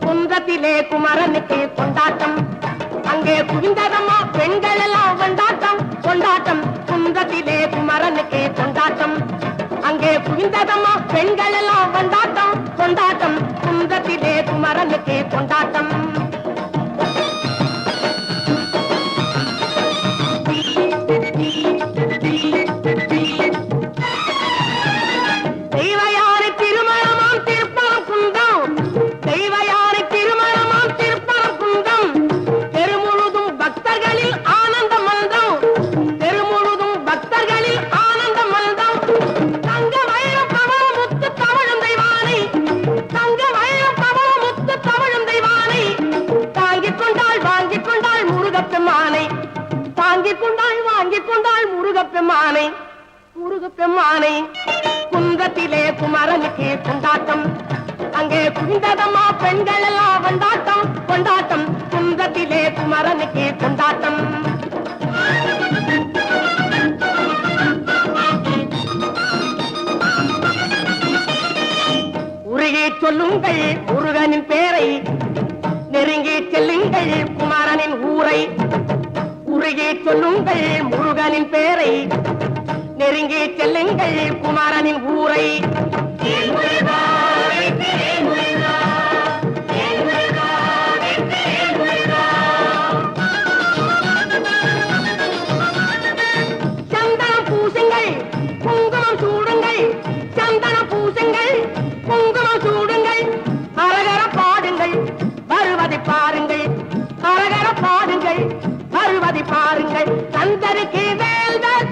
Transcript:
குன்றத்திலே குமரனுக்கு கொண்டாட்டம், அங்கே குவிந்ததம்மா பெண்கள் எல்லாம் கொண்டாட்டம் கொண்டாட்டம். குன்றத்திலே குமரனுக்கு கொண்டாட்டம், அங்கே குவிந்ததம்மா பெண்கள் எல்லாம் கொண்டாட்டம் கொண்டாட்டம். குன்றத்திலே குமரனுக்கு கொண்டாட்டம். தெய்வயானை திருமணமாம் திருப்பரம் குன்றம், தெய்வயானை திருமணமாம் திருப்பரம் குன்றம். தெருமுழுதும் பக்தர்களில் ஆனந்த மந்தம், தெருமுழுதும் பக்தர்களில் ஆனந்த மந்தம். தங்க வயலும் பவளம் முத்து தவழும் தெய்வானை, தங்க வயலும் பவளம் முத்து தவழும் தெய்வானை. தாங்கிக் கொண்டாள் வாங்கிக் கொண்டாள் முருகப்பெம்மானை, தாங்கிக் கொண்டாள் வாங்கிக் கொண்டாள் முருகப்பெம்மானை முருகப்பெம்மானை. குன்றத்திலே குமரனுக்கு கொண்டாட்டம், அங்கே குவிந்ததம்மா பெண்கள் எல்லாம் கொண்டாட்டம் கொண்டாட்டம். குன்றத்திலே குமரனுக்கு கொண்டாட்டம். உருகி சொல்லுங்கள் முருகனின் பேரை, நெருங்கி செல்லுங்கள் குமரனின் ஊரை. உருகி சொல்லுங்கள் முருகனின் பேரை, நெருங்கி செல்லுங்கள் குமரனின் ஊரை. சந்தனம் பூசுங்கள் குங்குமம் சூடுங்கள், சந்தனம் பூசுங்கள் குங்குமம் சூடுங்கள். அரகர பாடுங்கள் வருவதை பாருங்கள், அரகர பாடுங்கள் வருவதை பாருங்கள். சந்தருக்கு வேல்கள்